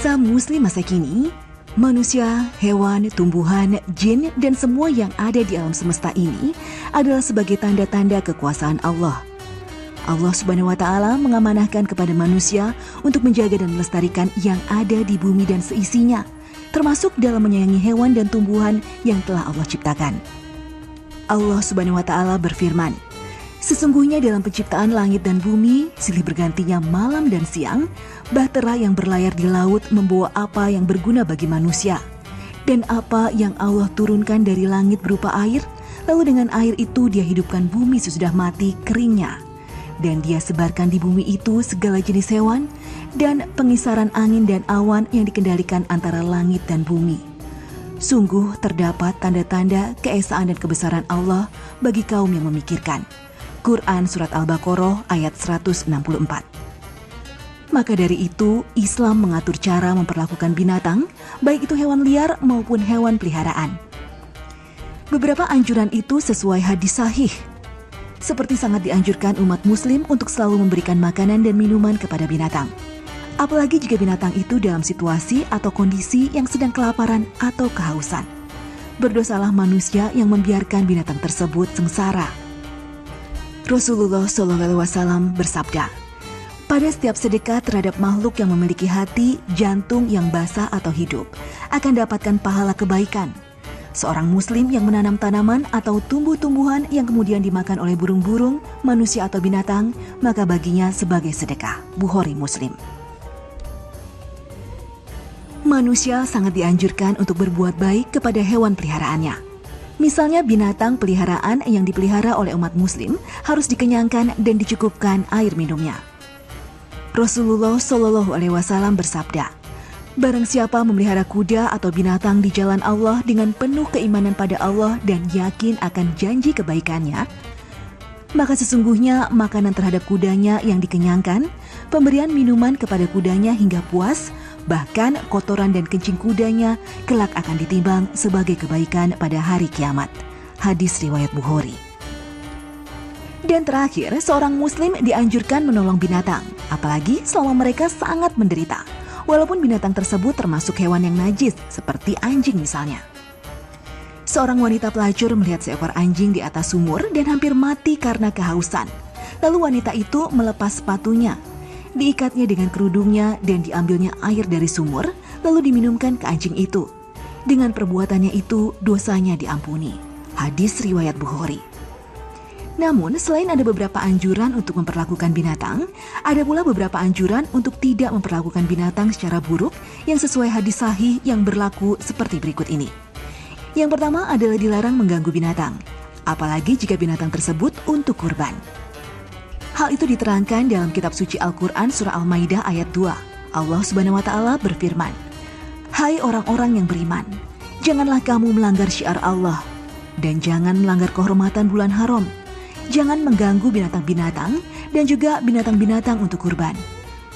bahasa Muslim masa kini, manusia, hewan, tumbuhan, jin, dan semua yang ada di alam semesta ini adalah sebagai tanda-tanda kekuasaan Allah. Allah Subhanahu wa Ta'ala mengamanahkan kepada manusia untuk menjaga dan melestarikan yang ada di bumi dan seisinya, termasuk dalam menyayangi hewan dan tumbuhan yang telah Allah ciptakan. Allah Subhanahu wa Ta'ala berfirman, "Sesungguhnya dalam penciptaan langit dan bumi, silih bergantinya malam dan siang, bahtera yang berlayar di laut membawa apa yang berguna bagi manusia. Dan apa yang Allah turunkan dari langit berupa air, lalu dengan air itu dia hidupkan bumi sesudah mati keringnya. Dan dia sebarkan di bumi itu segala jenis hewan, dan pengisaran angin dan awan yang dikendalikan antara langit dan bumi. Sungguh terdapat tanda-tanda keesaan dan kebesaran Allah bagi kaum yang memikirkan." Quran Surat Al-Baqarah ayat 164. Maka dari itu, Islam mengatur cara memperlakukan binatang, baik itu hewan liar maupun hewan peliharaan. Beberapa anjuran itu sesuai hadis sahih. Seperti sangat dianjurkan umat muslim untuk selalu memberikan makanan dan minuman kepada binatang. Apalagi jika binatang itu dalam situasi atau kondisi yang sedang kelaparan atau kehausan. Berdosalah manusia yang membiarkan binatang tersebut sengsara. Rasulullah SAW bersabda, "Pada setiap sedekah terhadap makhluk yang memiliki hati, jantung yang basah atau hidup, akan dapatkan pahala kebaikan. Seorang muslim yang menanam tanaman atau tumbuh-tumbuhan yang kemudian dimakan oleh burung-burung, manusia atau binatang, maka baginya sebagai sedekah." Bukhari Muslim. Manusia sangat dianjurkan untuk berbuat baik kepada hewan peliharaannya. Misalnya binatang peliharaan yang dipelihara oleh umat muslim harus dikenyangkan dan dicukupkan air minumnya. Rasulullah SAW bersabda, "Barang siapa memelihara kuda atau binatang di jalan Allah dengan penuh keimanan pada Allah dan yakin akan janji kebaikannya, maka sesungguhnya makanan terhadap kudanya yang dikenyangkan, pemberian minuman kepada kudanya hingga puas, bahkan kotoran dan kencing kudanya kelak akan ditimbang sebagai kebaikan pada hari kiamat." Hadis riwayat Bukhari. Dan terakhir, seorang muslim dianjurkan menolong binatang, apalagi selama mereka sangat menderita, walaupun binatang tersebut termasuk hewan yang najis, seperti anjing misalnya. Seorang wanita pelacur melihat seekor anjing di atas sumur dan hampir mati karena kehausan. Lalu wanita itu melepas sepatunya, diikatnya dengan kerudungnya dan diambilnya air dari sumur, lalu diminumkan ke anjing itu. Dengan perbuatannya itu, dosanya diampuni. Hadis riwayat Bukhari. Namun, selain ada beberapa anjuran untuk memperlakukan binatang, ada pula beberapa anjuran untuk tidak memperlakukan binatang secara buruk yang sesuai hadis sahih yang berlaku seperti berikut ini. Yang pertama adalah dilarang mengganggu binatang, apalagi jika binatang tersebut untuk kurban. Hal itu diterangkan dalam kitab suci Al-Quran Surah Al-Maidah ayat 2. Allah Subhanahu wa Ta'ala berfirman, "Hai orang-orang yang beriman, janganlah kamu melanggar syiar Allah, dan jangan melanggar kehormatan bulan haram. Jangan mengganggu binatang-binatang dan juga binatang-binatang untuk kurban."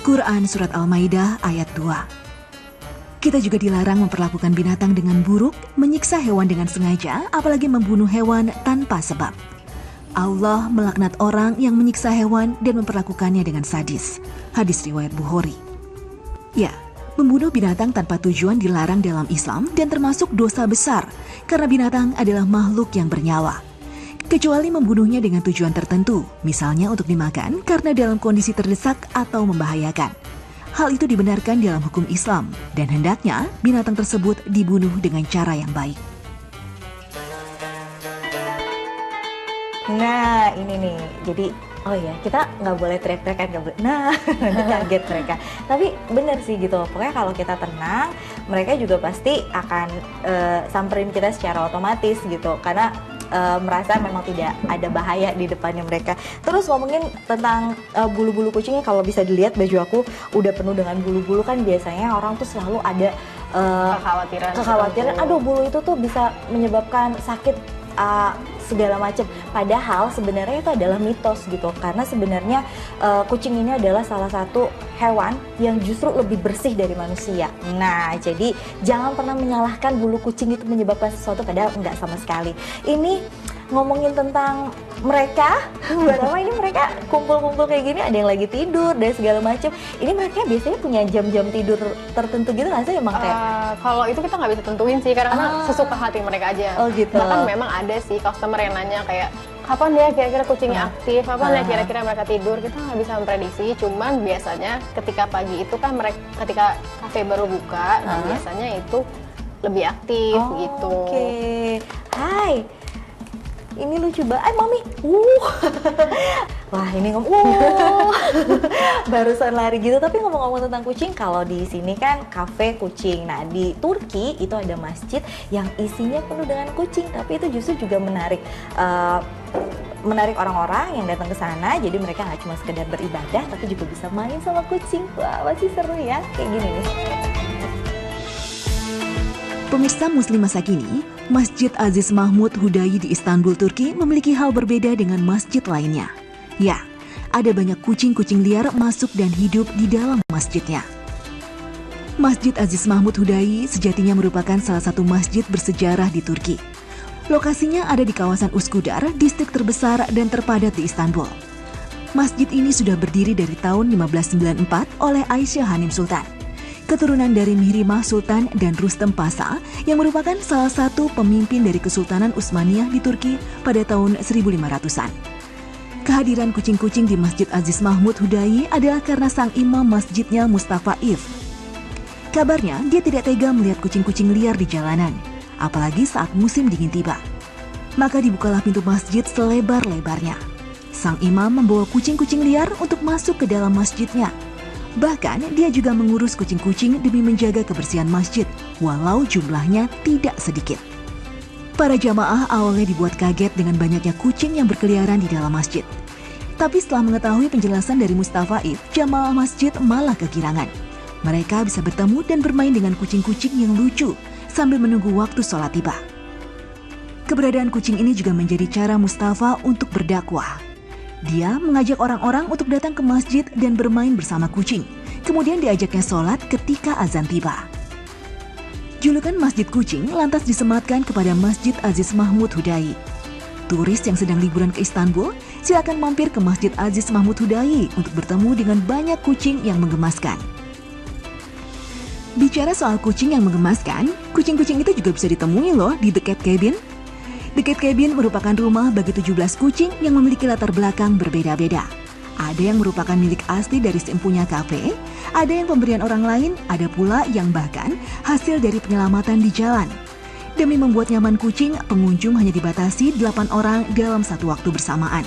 Quran Surat Al-Maidah ayat 2. Kita juga dilarang memperlakukan binatang dengan buruk, menyiksa hewan dengan sengaja, apalagi membunuh hewan tanpa sebab. Allah melaknat orang yang menyiksa hewan dan memperlakukannya dengan sadis. Hadis riwayat Bukhari. Ya, membunuh binatang tanpa tujuan dilarang dalam Islam dan termasuk dosa besar karena binatang adalah makhluk yang bernyawa. Kecuali membunuhnya dengan tujuan tertentu, misalnya untuk dimakan karena dalam kondisi terdesak atau membahayakan. Hal itu dibenarkan dalam hukum Islam dan hendaknya binatang tersebut dibunuh dengan cara yang baik. Nah, ini nih, jadi oh ya, kita nggak boleh teriak-teriak kan, nggak boleh. Nah, nanti kaget mereka. Tapi bener sih gitu, pokoknya kalau kita tenang, mereka juga pasti akan samperin kita secara otomatis gitu, karena merasa memang tidak ada bahaya di depannya mereka. Terus ngomongin tentang bulu-bulu kucingnya, kalau bisa dilihat baju aku udah penuh dengan bulu-bulu, kan biasanya orang tuh selalu ada kekhawatiran, aduh bulu itu tuh bisa menyebabkan sakit segala macam. Padahal sebenarnya itu adalah mitos gitu, karena sebenarnya kucing ini adalah salah satu hewan yang justru lebih bersih dari manusia. Nah, jadi jangan pernah menyalahkan bulu kucing itu menyebabkan sesuatu, padahal enggak sama sekali. Ini ngomongin tentang mereka, Mbak Rama, ini mereka kumpul-kumpul kayak gini, ada yang lagi tidur dan segala macam. Ini mereka biasanya punya jam-jam tidur tertentu gitu nggak sih emang kayak? Kalau itu kita nggak bisa tentuin sih, karena sesuka hati mereka aja. Oh gitu. Bahkan memang ada sih customer yang nanya kayak, kapan ya kira-kira kucingnya aktif, kapan ya kira-kira mereka tidur. Kita nggak bisa memprediksi, cuman biasanya ketika pagi itu kan mereka, ketika kafe baru buka, nah biasanya itu lebih aktif gitu. Oke. Hai. Ini lucu banget, Mami. Wah, ini barusan lari gitu. Tapi ngomong-ngomong tentang kucing, kalau di sini kan kafe kucing. Nah, di Turki itu ada masjid yang isinya penuh dengan kucing. Tapi itu justru juga menarik orang-orang yang datang ke sana. Jadi mereka nggak cuma sekedar beribadah, tapi juga bisa main sama kucing. Wah, masih seru ya, kayak gini nih. Pemirsa Muslim masa kini, Masjid Aziz Mahmud Hudayi di Istanbul, Turki memiliki hal berbeda dengan masjid lainnya. Ya, ada banyak kucing-kucing liar masuk dan hidup di dalam masjidnya. Masjid Aziz Mahmud Hudayi sejatinya merupakan salah satu masjid bersejarah di Turki. Lokasinya ada di kawasan Üsküdar, distrik terbesar dan terpadat di Istanbul. Masjid ini sudah berdiri dari tahun 1594 oleh Aisyah Hanim Sultan, keturunan dari Mihrimah Sultan dan Rustem Pasha yang merupakan salah satu pemimpin dari Kesultanan Utsmaniyah di Turki pada tahun 1500-an. Kehadiran kucing-kucing di Masjid Aziz Mahmud Hudayi adalah karena sang imam masjidnya Mustafa If. Kabarnya dia tidak tega melihat kucing-kucing liar di jalanan, apalagi saat musim dingin tiba. Maka dibukalah pintu masjid selebar-lebarnya. Sang imam membawa kucing-kucing liar untuk masuk ke dalam masjidnya. Bahkan dia juga mengurus kucing-kucing demi menjaga kebersihan masjid, walau jumlahnya tidak sedikit. Para jamaah awalnya dibuat kaget dengan banyaknya kucing yang berkeliaran di dalam masjid. Tapi setelah mengetahui penjelasan dari Mustafa If, jamaah masjid malah kegirangan. Mereka bisa bertemu dan bermain dengan kucing-kucing yang lucu sambil menunggu waktu sholat tiba. Keberadaan kucing ini juga menjadi cara Mustafa untuk berdakwah. Dia mengajak orang-orang untuk datang ke masjid dan bermain bersama kucing. Kemudian diajaknya sholat ketika azan tiba. Julukan Masjid Kucing lantas disematkan kepada Masjid Aziz Mahmud Hudayi. Turis yang sedang liburan ke Istanbul, silakan mampir ke Masjid Aziz Mahmud Hudayi untuk bertemu dengan banyak kucing yang menggemaskan. Bicara soal kucing yang menggemaskan, kucing-kucing itu juga bisa ditemui loh di The Cat Cabin. The Cat Cabin merupakan rumah bagi 17 kucing yang memiliki latar belakang berbeda-beda. Ada yang merupakan milik asli dari si empunya kafe, ada yang pemberian orang lain, ada pula yang bahkan hasil dari penyelamatan di jalan. Demi membuat nyaman kucing, pengunjung hanya dibatasi 8 orang dalam satu waktu bersamaan.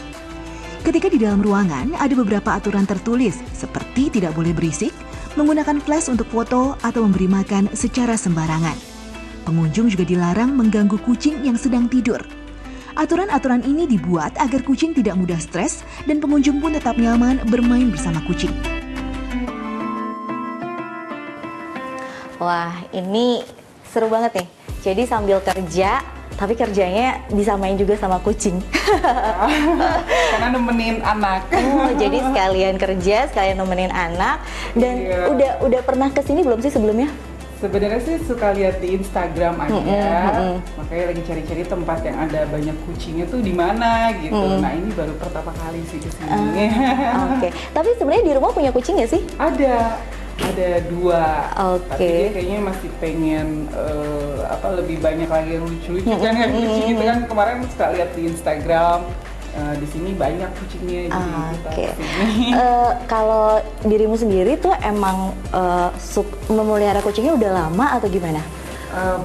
Ketika di dalam ruangan, ada beberapa aturan tertulis, seperti tidak boleh berisik, menggunakan flash untuk foto, atau memberi makan secara sembarangan. Pengunjung juga dilarang mengganggu kucing yang sedang tidur. Aturan-aturan ini dibuat agar kucing tidak mudah stres dan pengunjung pun tetap nyaman bermain bersama kucing. Wah, ini seru banget nih. Jadi sambil kerja, tapi kerjanya disamain juga sama kucing. Karena nemenin anak. Oh, jadi sekalian kerja, sekalian nemenin anak. Dan udah pernah kesini belum sih sebelumnya? Sebenarnya sih suka lihat di Instagram aja, makanya lagi cari-cari tempat yang ada banyak kucingnya tuh di mana gitu. Nah ini baru pertama kali sih kesini. Oke. Tapi sebenarnya di rumah punya kucing nggak sih? Ada 2. Tapi dia Oke. kayaknya masih pengen lebih banyak lagi yang lucu-lucu kan kayak kucing gitu kan. Kemarin suka lihat di Instagram. Di sini banyak kucingnya, jadi kita kesini. Kalau dirimu sendiri tuh emang memelihara kucingnya udah lama atau gimana?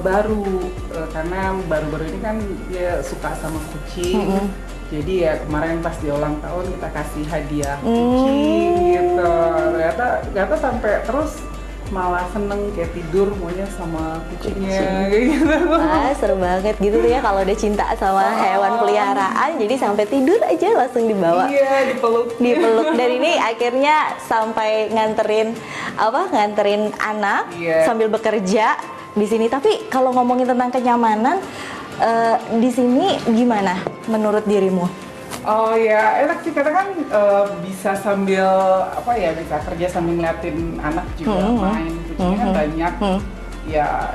Baru, karena baru-baru ini kan dia suka sama kucing. Jadi ya kemarin pas dia ulang tahun kita kasih hadiah kucing gitu. Ternyata sampai terus malah seneng kayak tidur maunya sama kucingnya gitu. Wah, seru banget gitu tuh ya kalau udah cinta sama hewan peliharaan, jadi sampai tidur aja langsung dibawa. Iya, dipeluk. Dan ini akhirnya sampai nganterin anak sambil bekerja di sini. Tapi kalau ngomongin tentang kenyamanan di sini gimana menurut dirimu? Oh ya, enak sih karena kan bisa sambil bisa kerja sambil ngeliatin anak juga main. Kucingnya kan banyak. Ya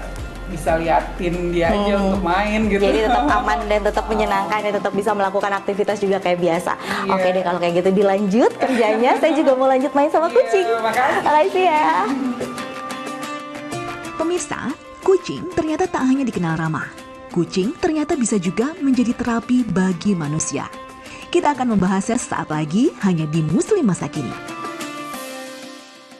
bisa liatin dia aja untuk main gitu. Jadi tetap aman dan tetap menyenangkan dan tetap bisa melakukan aktivitas juga kayak biasa. Iya. Oke deh kalau kayak gitu dilanjut kerjanya. Saya juga mau lanjut main sama kucing. Makasih. Makasih ya. Pemirsa, kucing ternyata tak hanya dikenal ramah. Kucing ternyata bisa juga menjadi terapi bagi manusia. Kita akan membahasnya saat lagi hanya di Muslim Masa Kini.